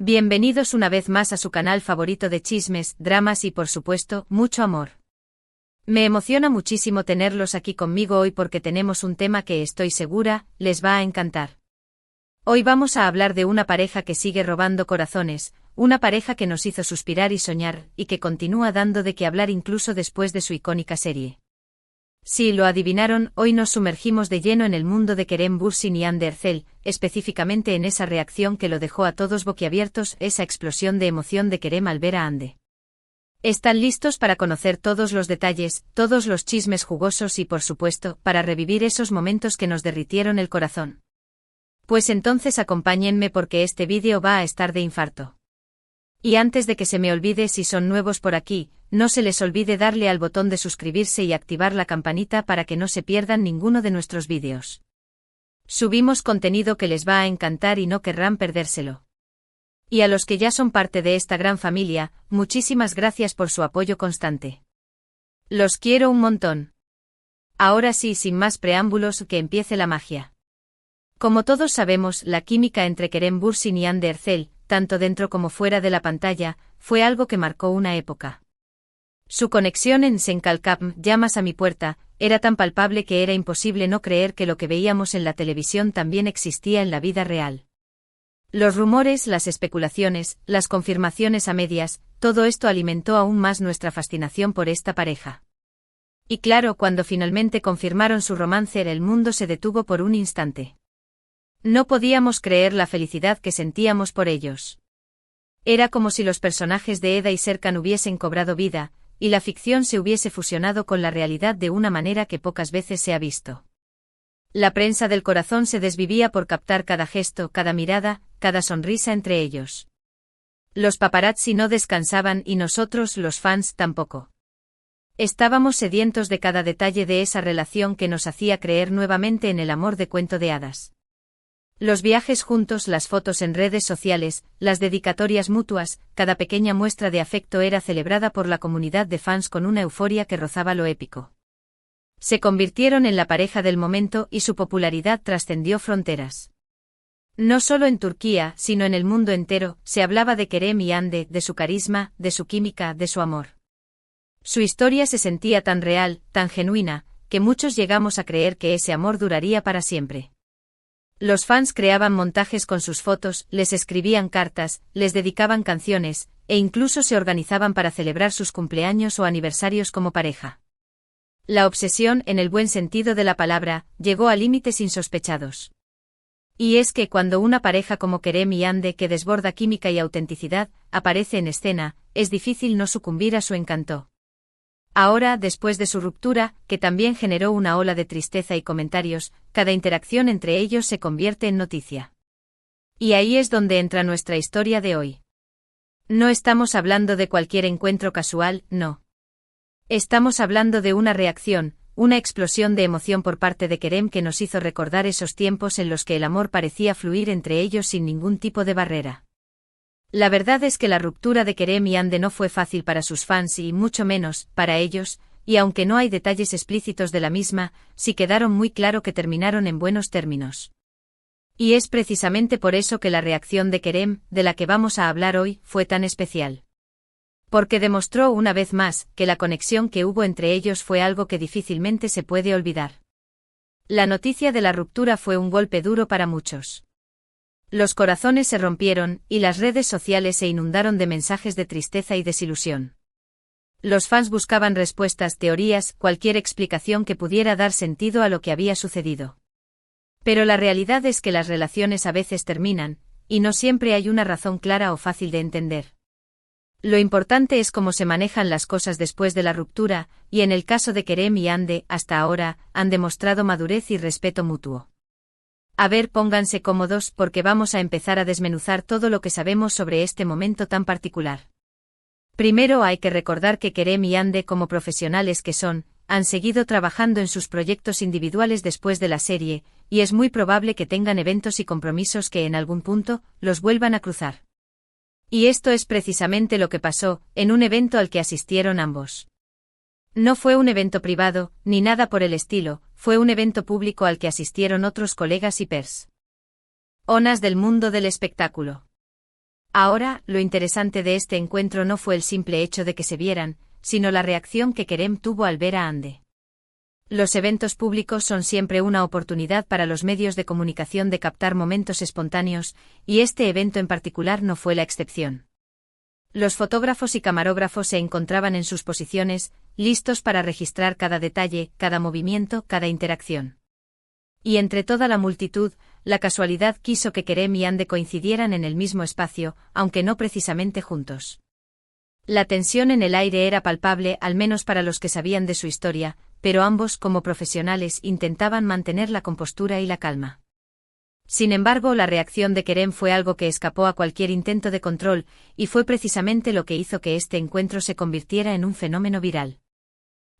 Bienvenidos una vez más a su canal favorito de chismes, dramas y por supuesto, mucho amor. Me emociona muchísimo tenerlos aquí conmigo hoy porque tenemos un tema que estoy segura, les va a encantar. Hoy vamos a hablar de una pareja que sigue robando corazones, una pareja que nos hizo suspirar y soñar, y que continúa dando de qué hablar incluso después de su icónica serie. Si lo adivinaron, hoy nos sumergimos de lleno en el mundo de Kerem Bürsin y Hande Erçel, específicamente en esa reacción que lo dejó a todos boquiabiertos, esa explosión de emoción de Kerem al ver a Hande. ¿Están listos para conocer todos los detalles, todos los chismes jugosos y por supuesto, para revivir esos momentos que nos derritieron el corazón? Pues entonces acompáñenme porque este vídeo va a estar de infarto. Y antes de que se me olvide, si son nuevos por aquí, no se les olvide darle al botón de suscribirse y activar la campanita para que no se pierdan ninguno de nuestros vídeos. Subimos contenido que les va a encantar y no querrán perdérselo. Y a los que ya son parte de esta gran familia, muchísimas gracias por su apoyo constante. Los quiero un montón. Ahora sí, sin más preámbulos, que empiece la magia. Como todos sabemos, la química entre Kerem Bürsin y Hande Erçel, tanto dentro como fuera de la pantalla, fue algo que marcó una época. Su conexión en Sen Kalkapm, Llamas a mi puerta, era tan palpable que era imposible no creer que lo que veíamos en la televisión también existía en la vida real. Los rumores, las especulaciones, las confirmaciones a medias, todo esto alimentó aún más nuestra fascinación por esta pareja. Y claro, cuando finalmente confirmaron su romance, el mundo se detuvo por un instante. No podíamos creer la felicidad que sentíamos por ellos. Era como si los personajes de Eda y Serkan hubiesen cobrado vida, y la ficción se hubiese fusionado con la realidad de una manera que pocas veces se ha visto. La prensa del corazón se desvivía por captar cada gesto, cada mirada, cada sonrisa entre ellos. Los paparazzi no descansaban y nosotros, los fans, tampoco. Estábamos sedientos de cada detalle de esa relación que nos hacía creer nuevamente en el amor de cuento de hadas. Los viajes juntos, las fotos en redes sociales, las dedicatorias mutuas, cada pequeña muestra de afecto era celebrada por la comunidad de fans con una euforia que rozaba lo épico. Se convirtieron en la pareja del momento y su popularidad trascendió fronteras. No solo en Turquía, sino en el mundo entero, se hablaba de Kerem y Hande, de su carisma, de su química, de su amor. Su historia se sentía tan real, tan genuina, que muchos llegamos a creer que ese amor duraría para siempre. Los fans creaban montajes con sus fotos, les escribían cartas, les dedicaban canciones, e incluso se organizaban para celebrar sus cumpleaños o aniversarios como pareja. La obsesión, en el buen sentido de la palabra, llegó a límites insospechados. Y es que cuando una pareja como Kerem y Hande, que desborda química y autenticidad, aparece en escena, es difícil no sucumbir a su encanto. Ahora, después de su ruptura, que también generó una ola de tristeza y comentarios, cada interacción entre ellos se convierte en noticia. Y ahí es donde entra nuestra historia de hoy. No estamos hablando de cualquier encuentro casual, no. Estamos hablando de una reacción, una explosión de emoción por parte de Kerem que nos hizo recordar esos tiempos en los que el amor parecía fluir entre ellos sin ningún tipo de barrera. La verdad es que la ruptura de Kerem y Hande no fue fácil para sus fans y mucho menos para ellos, y aunque no hay detalles explícitos de la misma, sí quedaron muy claro que terminaron en buenos términos. Y es precisamente por eso que la reacción de Kerem, de la que vamos a hablar hoy, fue tan especial. Porque demostró una vez más que la conexión que hubo entre ellos fue algo que difícilmente se puede olvidar. La noticia de la ruptura fue un golpe duro para muchos. Los corazones se rompieron, y las redes sociales se inundaron de mensajes de tristeza y desilusión. Los fans buscaban respuestas, teorías, cualquier explicación que pudiera dar sentido a lo que había sucedido. Pero la realidad es que las relaciones a veces terminan, y no siempre hay una razón clara o fácil de entender. Lo importante es cómo se manejan las cosas después de la ruptura, y en el caso de Kerem y Hande, hasta ahora, han demostrado madurez y respeto mutuo. A ver, pónganse cómodos porque vamos a empezar a desmenuzar todo lo que sabemos sobre este momento tan particular. Primero hay que recordar que Kerem y Hande, como profesionales que son, han seguido trabajando en sus proyectos individuales después de la serie, y es muy probable que tengan eventos y compromisos que en algún punto los vuelvan a cruzar. Y esto es precisamente lo que pasó, en un evento al que asistieron ambos. No fue un evento privado, ni nada por el estilo, fue un evento público al que asistieron otros colegas y personas del mundo del espectáculo. Ahora, lo interesante de este encuentro no fue el simple hecho de que se vieran, sino la reacción que Kerem tuvo al ver a Hande. Los eventos públicos son siempre una oportunidad para los medios de comunicación de captar momentos espontáneos, y este evento en particular no fue la excepción. Los fotógrafos y camarógrafos se encontraban en sus posiciones, listos para registrar cada detalle, cada movimiento, cada interacción. Y entre toda la multitud, la casualidad quiso que Kerem y Hande coincidieran en el mismo espacio, aunque no precisamente juntos. La tensión en el aire era palpable, al menos para los que sabían de su historia, pero ambos, como profesionales, intentaban mantener la compostura y la calma. Sin embargo, la reacción de Kerem fue algo que escapó a cualquier intento de control, y fue precisamente lo que hizo que este encuentro se convirtiera en un fenómeno viral.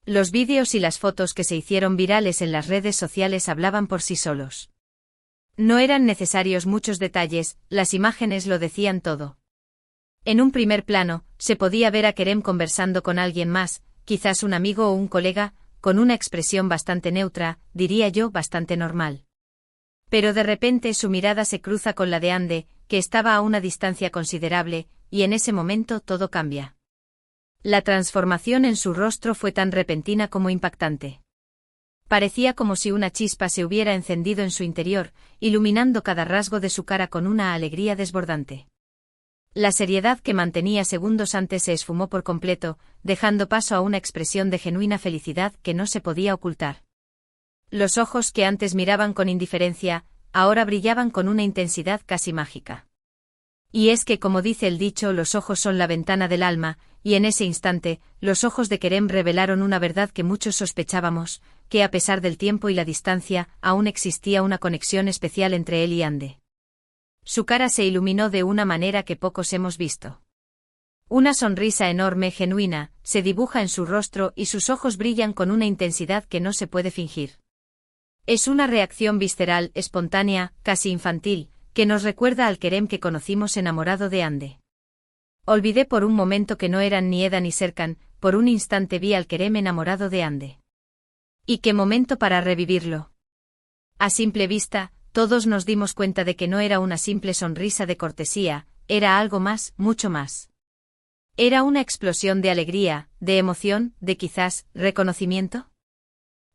Los vídeos y las fotos que se hicieron virales en las redes sociales hablaban por sí solos. No eran necesarios muchos detalles, las imágenes lo decían todo. En un primer plano, se podía ver a Kerem conversando con alguien más, quizás un amigo o un colega, con una expresión bastante neutra, diría yo bastante normal. Pero de repente su mirada se cruza con la de Hande, que estaba a una distancia considerable, y en ese momento todo cambia. La transformación en su rostro fue tan repentina como impactante. Parecía como si una chispa se hubiera encendido en su interior, iluminando cada rasgo de su cara con una alegría desbordante. La seriedad que mantenía segundos antes se esfumó por completo, dejando paso a una expresión de genuina felicidad que no se podía ocultar. Los ojos que antes miraban con indiferencia, ahora brillaban con una intensidad casi mágica. Y es que, como dice el dicho, los ojos son la ventana del alma, y en ese instante, los ojos de Kerem revelaron una verdad que muchos sospechábamos, que a pesar del tiempo y la distancia, aún existía una conexión especial entre él y Hande. Su cara se iluminó de una manera que pocos hemos visto. Una sonrisa enorme, genuina, se dibuja en su rostro y sus ojos brillan con una intensidad que no se puede fingir. Es una reacción visceral, espontánea, casi infantil, que nos recuerda al Kerem que conocimos enamorado de Hande. Olvidé por un momento que no eran ni Eda ni Serkan, por un instante vi al Kerem enamorado de Hande. ¿Y qué momento para revivirlo? A simple vista, todos nos dimos cuenta de que no era una simple sonrisa de cortesía, era algo más, mucho más. Era una explosión de alegría, de emoción, de quizás, reconocimiento.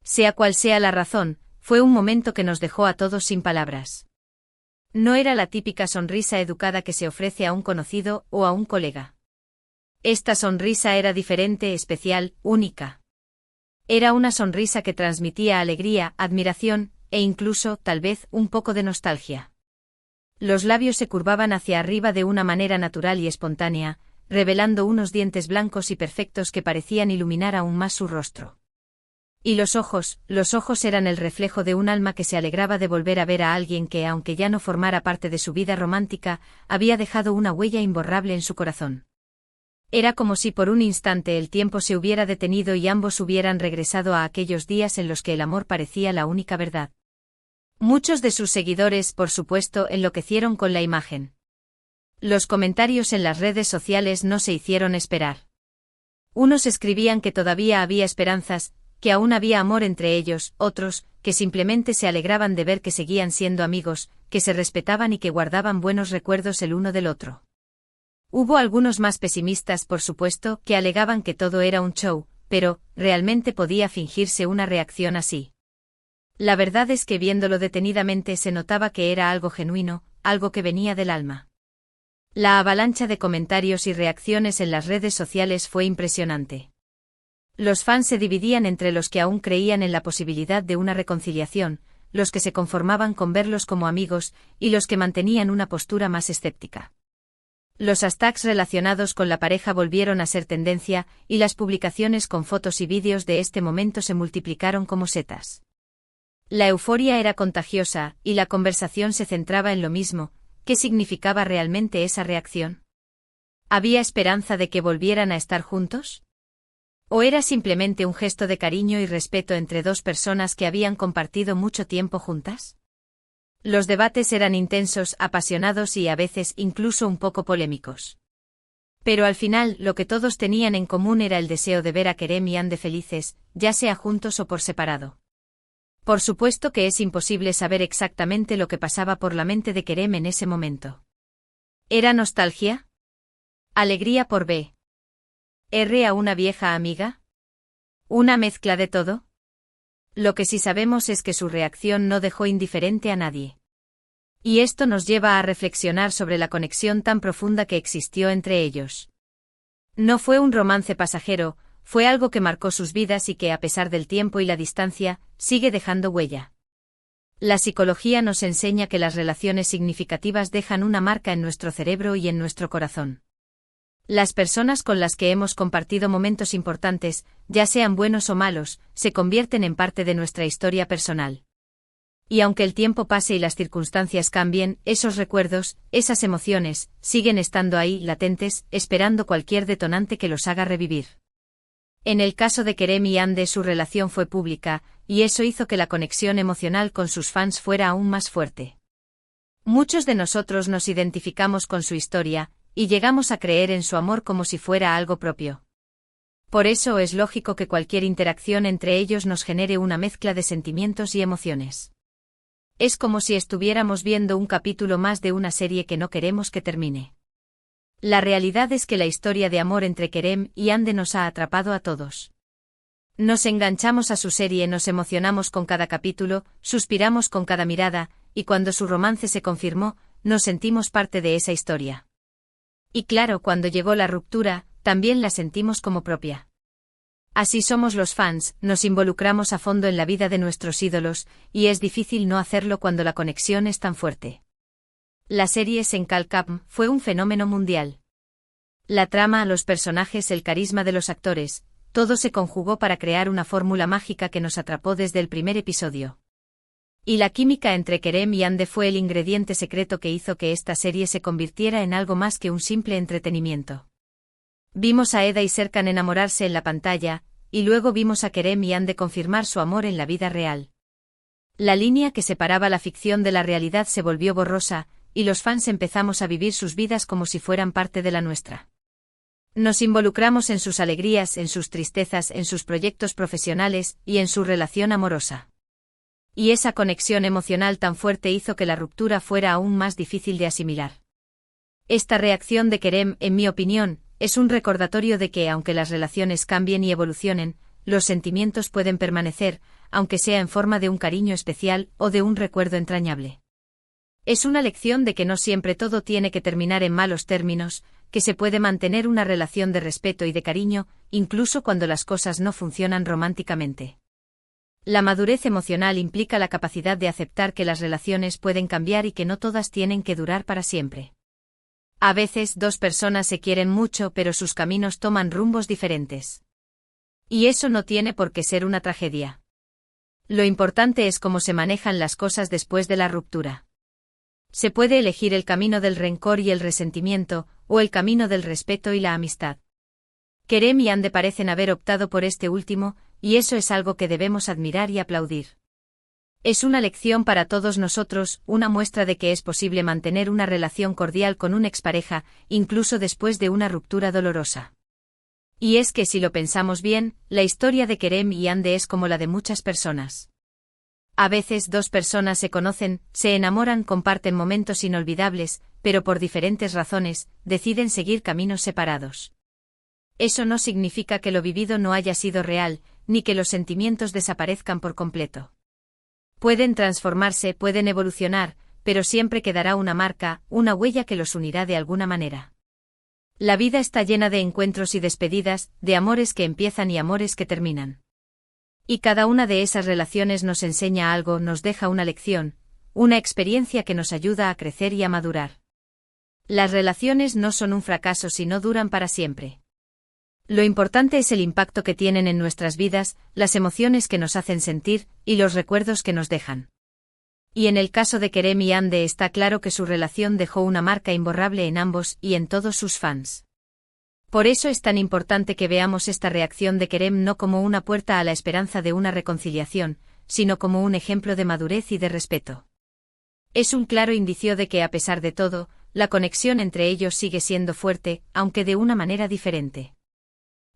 Sea cual sea la razón, fue un momento que nos dejó a todos sin palabras. No era la típica sonrisa educada que se ofrece a un conocido o a un colega. Esta sonrisa era diferente, especial, única. Era una sonrisa que transmitía alegría, admiración, e incluso, tal vez, un poco de nostalgia. Los labios se curvaban hacia arriba de una manera natural y espontánea, revelando unos dientes blancos y perfectos que parecían iluminar aún más su rostro. Y los ojos eran el reflejo de un alma que se alegraba de volver a ver a alguien que, aunque ya no formara parte de su vida romántica, había dejado una huella imborrable en su corazón. Era como si por un instante el tiempo se hubiera detenido y ambos hubieran regresado a aquellos días en los que el amor parecía la única verdad. Muchos de sus seguidores, por supuesto, enloquecieron con la imagen. Los comentarios en las redes sociales no se hicieron esperar. Unos escribían que todavía había esperanzas, que aún había amor entre ellos, otros, que simplemente se alegraban de ver que seguían siendo amigos, que se respetaban y que guardaban buenos recuerdos el uno del otro. Hubo algunos más pesimistas, por supuesto, que alegaban que todo era un show, pero, ¿realmente podía fingirse una reacción así? La verdad es que viéndolo detenidamente se notaba que era algo genuino, algo que venía del alma. La avalancha de comentarios y reacciones en las redes sociales fue impresionante. Los fans se dividían entre los que aún creían en la posibilidad de una reconciliación, los que se conformaban con verlos como amigos, y los que mantenían una postura más escéptica. Los hashtags relacionados con la pareja volvieron a ser tendencia, y las publicaciones con fotos y vídeos de este momento se multiplicaron como setas. La euforia era contagiosa, y la conversación se centraba en lo mismo. ¿Qué significaba realmente esa reacción? ¿Había esperanza de que volvieran a estar juntos? ¿O era simplemente un gesto de cariño y respeto entre dos personas que habían compartido mucho tiempo juntas? Los debates eran intensos, apasionados y a veces incluso un poco polémicos. Pero al final, lo que todos tenían en común era el deseo de ver a Kerem y Hande felices, ya sea juntos o por separado. Por supuesto que es imposible saber exactamente lo que pasaba por la mente de Kerem en ese momento. ¿Era nostalgia? ¿Alegría por B. R a una vieja amiga? ¿Una mezcla de todo? Lo que sí sabemos es que su reacción no dejó indiferente a nadie. Y esto nos lleva a reflexionar sobre la conexión tan profunda que existió entre ellos. No fue un romance pasajero, fue algo que marcó sus vidas y que, a pesar del tiempo y la distancia, sigue dejando huella. La psicología nos enseña que las relaciones significativas dejan una marca en nuestro cerebro y en nuestro corazón. Las personas con las que hemos compartido momentos importantes, ya sean buenos o malos, se convierten en parte de nuestra historia personal. Y aunque el tiempo pase y las circunstancias cambien, esos recuerdos, esas emociones, siguen estando ahí, latentes, esperando cualquier detonante que los haga revivir. En el caso de Kerem y Hande, su relación fue pública, y eso hizo que la conexión emocional con sus fans fuera aún más fuerte. Muchos de nosotros nos identificamos con su historia, y llegamos a creer en su amor como si fuera algo propio. Por eso es lógico que cualquier interacción entre ellos nos genere una mezcla de sentimientos y emociones. Es como si estuviéramos viendo un capítulo más de una serie que no queremos que termine. La realidad es que la historia de amor entre Kerem y Hande nos ha atrapado a todos. Nos enganchamos a su serie, nos emocionamos con cada capítulo, suspiramos con cada mirada, y cuando su romance se confirmó, nos sentimos parte de esa historia. Y claro, cuando llegó la ruptura, también la sentimos como propia. Así somos los fans, nos involucramos a fondo en la vida de nuestros ídolos, y es difícil no hacerlo cuando la conexión es tan fuerte. La serie Senkalkam fue un fenómeno mundial. La trama, los personajes, el carisma de los actores, todo se conjugó para crear una fórmula mágica que nos atrapó desde el primer episodio. Y la química entre Kerem y Hande fue el ingrediente secreto que hizo que esta serie se convirtiera en algo más que un simple entretenimiento. Vimos a Eda y Serkan enamorarse en la pantalla, y luego vimos a Kerem y Hande confirmar su amor en la vida real. La línea que separaba la ficción de la realidad se volvió borrosa, y los fans empezamos a vivir sus vidas como si fueran parte de la nuestra. Nos involucramos en sus alegrías, en sus tristezas, en sus proyectos profesionales y en su relación amorosa. Y esa conexión emocional tan fuerte hizo que la ruptura fuera aún más difícil de asimilar. Esta reacción de Kerem, en mi opinión, es un recordatorio de que, aunque las relaciones cambien y evolucionen, los sentimientos pueden permanecer, aunque sea en forma de un cariño especial o de un recuerdo entrañable. Es una lección de que no siempre todo tiene que terminar en malos términos, que se puede mantener una relación de respeto y de cariño, incluso cuando las cosas no funcionan románticamente. La madurez emocional implica la capacidad de aceptar que las relaciones pueden cambiar y que no todas tienen que durar para siempre. A veces dos personas se quieren mucho pero sus caminos toman rumbos diferentes. Y eso no tiene por qué ser una tragedia. Lo importante es cómo se manejan las cosas después de la ruptura. Se puede elegir el camino del rencor y el resentimiento, o el camino del respeto y la amistad. Kerem y Hande parecen haber optado por este último, y eso es algo que debemos admirar y aplaudir. Es una lección para todos nosotros, una muestra de que es posible mantener una relación cordial con una expareja, incluso después de una ruptura dolorosa. Y es que si lo pensamos bien, la historia de Kerem y Hande es como la de muchas personas. A veces dos personas se conocen, se enamoran, comparten momentos inolvidables, pero por diferentes razones, deciden seguir caminos separados. Eso no significa que lo vivido no haya sido real, ni que los sentimientos desaparezcan por completo. Pueden transformarse, pueden evolucionar, pero siempre quedará una marca, una huella que los unirá de alguna manera. La vida está llena de encuentros y despedidas, de amores que empiezan y amores que terminan. Y cada una de esas relaciones nos enseña algo, nos deja una lección, una experiencia que nos ayuda a crecer y a madurar. Las relaciones no son un fracaso si no duran para siempre. Lo importante es el impacto que tienen en nuestras vidas, las emociones que nos hacen sentir, y los recuerdos que nos dejan. Y en el caso de Kerem y Hande está claro que su relación dejó una marca imborrable en ambos y en todos sus fans. Por eso es tan importante que veamos esta reacción de Kerem no como una puerta a la esperanza de una reconciliación, sino como un ejemplo de madurez y de respeto. Es un claro indicio de que, a pesar de todo, la conexión entre ellos sigue siendo fuerte, aunque de una manera diferente.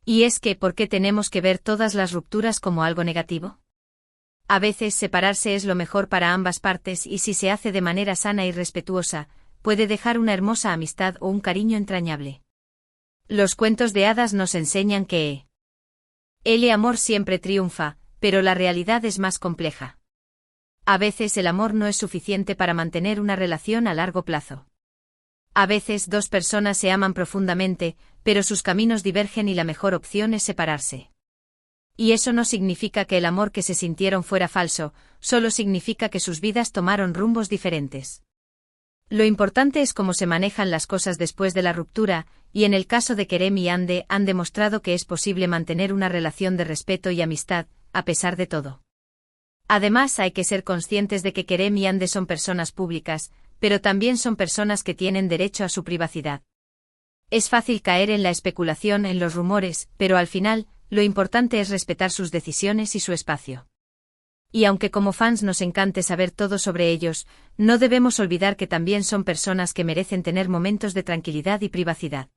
Y es que, ¿por qué tenemos que ver todas las rupturas como algo negativo? A veces separarse es lo mejor para ambas partes y si se hace de manera sana y respetuosa, puede dejar una hermosa amistad o un cariño entrañable. Los cuentos de hadas nos enseñan que el amor siempre triunfa, pero la realidad es más compleja. A veces el amor no es suficiente para mantener una relación a largo plazo. A veces dos personas se aman profundamente, pero sus caminos divergen y la mejor opción es separarse. Y eso no significa que el amor que se sintieron fuera falso, solo significa que sus vidas tomaron rumbos diferentes. Lo importante es cómo se manejan las cosas después de la ruptura, y en el caso de Kerem y Hande han demostrado que es posible mantener una relación de respeto y amistad, a pesar de todo. Además hay que ser conscientes de que Kerem y Hande son personas públicas, pero también son personas que tienen derecho a su privacidad. Es fácil caer en la especulación, en los rumores, pero al final, lo importante es respetar sus decisiones y su espacio. Y aunque como fans nos encante saber todo sobre ellos, no debemos olvidar que también son personas que merecen tener momentos de tranquilidad y privacidad.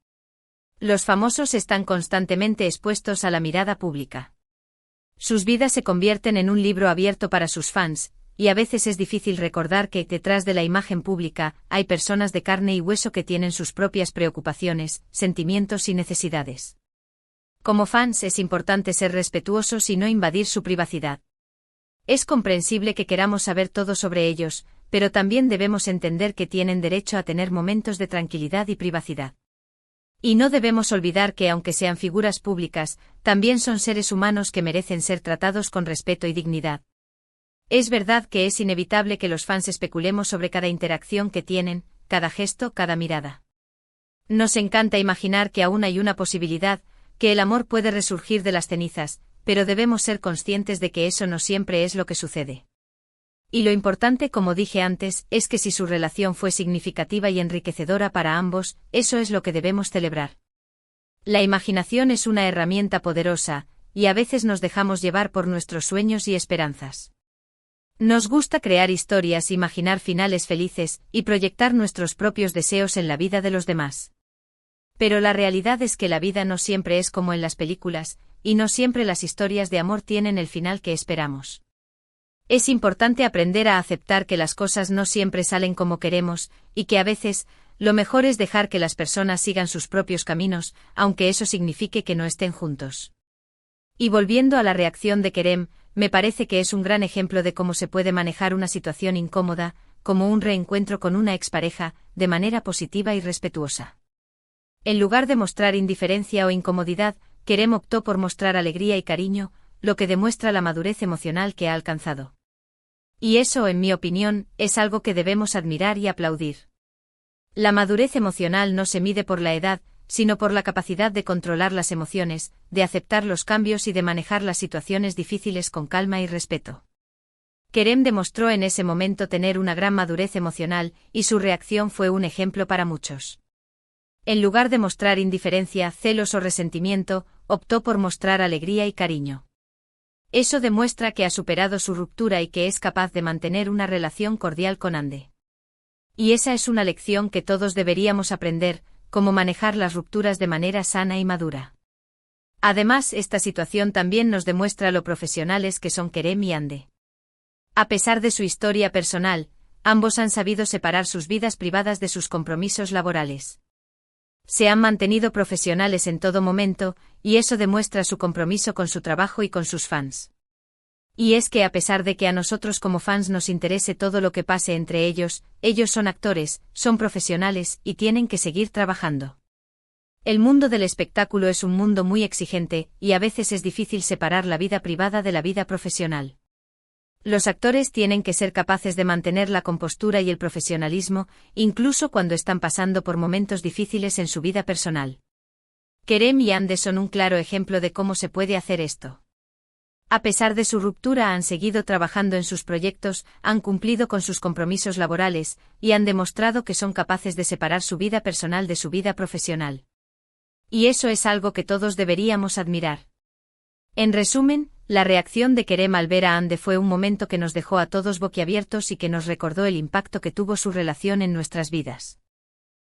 Los famosos están constantemente expuestos a la mirada pública. Sus vidas se convierten en un libro abierto para sus fans, y a veces es difícil recordar que, detrás de la imagen pública, hay personas de carne y hueso que tienen sus propias preocupaciones, sentimientos y necesidades. Como fans es importante ser respetuosos y no invadir su privacidad. Es comprensible que queramos saber todo sobre ellos, pero también debemos entender que tienen derecho a tener momentos de tranquilidad y privacidad. Y no debemos olvidar que aunque sean figuras públicas, también son seres humanos que merecen ser tratados con respeto y dignidad. Es verdad que es inevitable que los fans especulemos sobre cada interacción que tienen, cada gesto, cada mirada. Nos encanta imaginar que aún hay una posibilidad, que el amor puede resurgir de las cenizas, pero debemos ser conscientes de que eso no siempre es lo que sucede. Y lo importante, como dije antes, es que si su relación fue significativa y enriquecedora para ambos, eso es lo que debemos celebrar. La imaginación es una herramienta poderosa, y a veces nos dejamos llevar por nuestros sueños y esperanzas. Nos gusta crear historias, imaginar finales felices, y proyectar nuestros propios deseos en la vida de los demás. Pero la realidad es que la vida no siempre es como en las películas, y no siempre las historias de amor tienen el final que esperamos. Es importante aprender a aceptar que las cosas no siempre salen como queremos, y que a veces, lo mejor es dejar que las personas sigan sus propios caminos, aunque eso signifique que no estén juntos. Y volviendo a la reacción de Kerem, me parece que es un gran ejemplo de cómo se puede manejar una situación incómoda, como un reencuentro con una expareja, de manera positiva y respetuosa. En lugar de mostrar indiferencia o incomodidad, Kerem optó por mostrar alegría y cariño, lo que demuestra la madurez emocional que ha alcanzado. Y eso, en mi opinión, es algo que debemos admirar y aplaudir. La madurez emocional no se mide por la edad, sino por la capacidad de controlar las emociones, de aceptar los cambios y de manejar las situaciones difíciles con calma y respeto. Kerem demostró en ese momento tener una gran madurez emocional, y su reacción fue un ejemplo para muchos. En lugar de mostrar indiferencia, celos o resentimiento, optó por mostrar alegría y cariño. Eso demuestra que ha superado su ruptura y que es capaz de mantener una relación cordial con Hande. Y esa es una lección que todos deberíamos aprender, cómo manejar las rupturas de manera sana y madura. Además, esta situación también nos demuestra lo profesionales que son Kerem y Hande. A pesar de su historia personal, ambos han sabido separar sus vidas privadas de sus compromisos laborales. Se han mantenido profesionales en todo momento, y eso demuestra su compromiso con su trabajo y con sus fans. Y es que a pesar de que a nosotros como fans nos interese todo lo que pase entre ellos son actores, son profesionales y tienen que seguir trabajando. El mundo del espectáculo es un mundo muy exigente, y a veces es difícil separar la vida privada de la vida profesional. Los actores tienen que ser capaces de mantener la compostura y el profesionalismo, incluso cuando están pasando por momentos difíciles en su vida personal. Kerem y Hande son un claro ejemplo de cómo se puede hacer esto. A pesar de su ruptura han seguido trabajando en sus proyectos, han cumplido con sus compromisos laborales, y han demostrado que son capaces de separar su vida personal de su vida profesional. Y eso es algo que todos deberíamos admirar. En resumen, la reacción de Kerem al ver a Hande fue un momento que nos dejó a todos boquiabiertos y que nos recordó el impacto que tuvo su relación en nuestras vidas.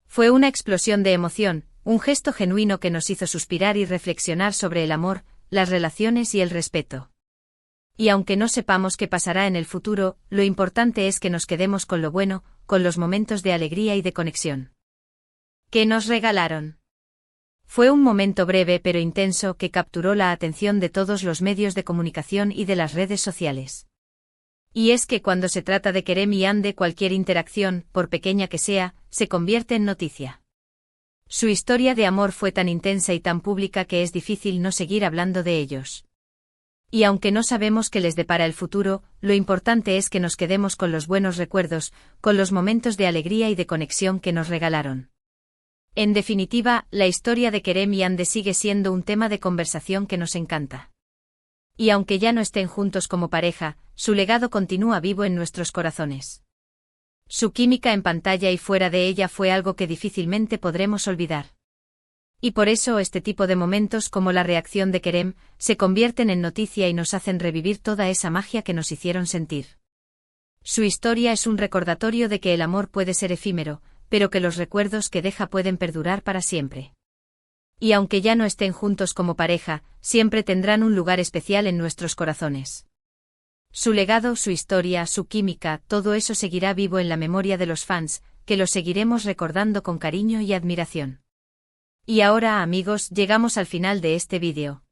Fue una explosión de emoción, un gesto genuino que nos hizo suspirar y reflexionar sobre el amor, las relaciones y el respeto. Y aunque no sepamos qué pasará en el futuro, lo importante es que nos quedemos con lo bueno, con los momentos de alegría y de conexión que nos regalaron. Fue un momento breve pero intenso que capturó la atención de todos los medios de comunicación y de las redes sociales. Y es que cuando se trata de Kerem y Hande, cualquier interacción, por pequeña que sea, se convierte en noticia. Su historia de amor fue tan intensa y tan pública que es difícil no seguir hablando de ellos. Y aunque no sabemos qué les depara el futuro, lo importante es que nos quedemos con los buenos recuerdos, con los momentos de alegría y de conexión que nos regalaron. En definitiva, la historia de Kerem y Hande sigue siendo un tema de conversación que nos encanta. Y aunque ya no estén juntos como pareja, su legado continúa vivo en nuestros corazones. Su química en pantalla y fuera de ella fue algo que difícilmente podremos olvidar. Y por eso este tipo de momentos como la reacción de Kerem, se convierten en noticia y nos hacen revivir toda esa magia que nos hicieron sentir. Su historia es un recordatorio de que el amor puede ser efímero, pero que los recuerdos que deja pueden perdurar para siempre. Y aunque ya no estén juntos como pareja, siempre tendrán un lugar especial en nuestros corazones. Su legado, su historia, su química, todo eso seguirá vivo en la memoria de los fans, que los seguiremos recordando con cariño y admiración. Y ahora, amigos, llegamos al final de este vídeo.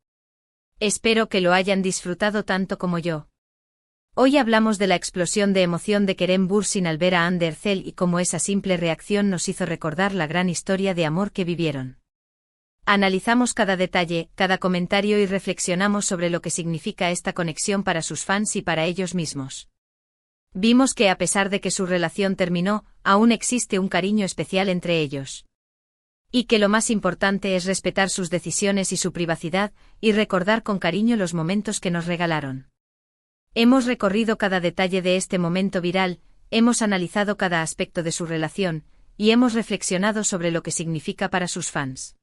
Espero que lo hayan disfrutado tanto como yo. Hoy hablamos de la explosión de emoción de Kerem Bürsin al ver a Hande Erçel y cómo esa simple reacción nos hizo recordar la gran historia de amor que vivieron. Analizamos cada detalle, cada comentario y reflexionamos sobre lo que significa esta conexión para sus fans y para ellos mismos. Vimos que a pesar de que su relación terminó, aún existe un cariño especial entre ellos. Y que lo más importante es respetar sus decisiones y su privacidad, y recordar con cariño los momentos que nos regalaron. Hemos recorrido cada detalle de este momento viral, hemos analizado cada aspecto de su relación, y hemos reflexionado sobre lo que significa para sus fans.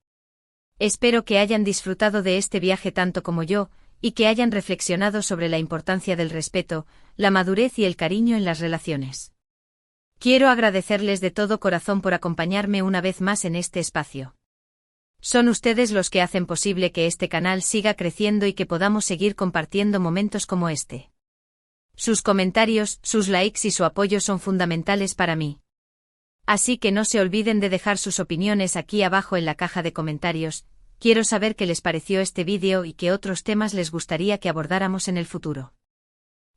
Espero que hayan disfrutado de este viaje tanto como yo, y que hayan reflexionado sobre la importancia del respeto, la madurez y el cariño en las relaciones. Quiero agradecerles de todo corazón por acompañarme una vez más en este espacio. Son ustedes los que hacen posible que este canal siga creciendo y que podamos seguir compartiendo momentos como este. Sus comentarios, sus likes y su apoyo son fundamentales para mí. Así que no se olviden de dejar sus opiniones aquí abajo en la caja de comentarios. Quiero saber qué les pareció este vídeo y qué otros temas les gustaría que abordáramos en el futuro.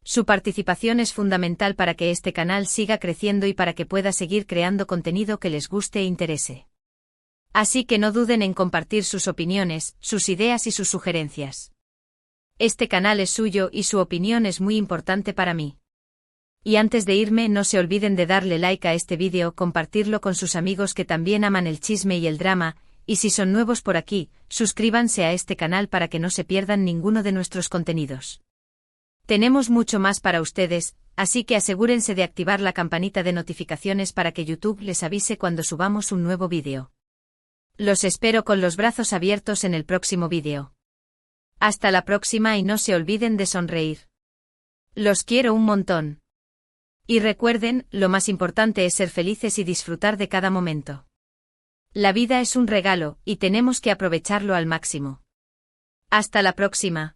Su participación es fundamental para que este canal siga creciendo y para que pueda seguir creando contenido que les guste e interese. Así que no duden en compartir sus opiniones, sus ideas y sus sugerencias. Este canal es suyo y su opinión es muy importante para mí. Y antes de irme, no se olviden de darle like a este vídeo, compartirlo con sus amigos que también aman el chisme y el drama, y si son nuevos por aquí, suscríbanse a este canal para que no se pierdan ninguno de nuestros contenidos. Tenemos mucho más para ustedes, así que asegúrense de activar la campanita de notificaciones para que YouTube les avise cuando subamos un nuevo vídeo. Los espero con los brazos abiertos en el próximo vídeo. Hasta la próxima y no se olviden de sonreír. Los quiero un montón. Y recuerden, lo más importante es ser felices y disfrutar de cada momento. La vida es un regalo, y tenemos que aprovecharlo al máximo. Hasta la próxima.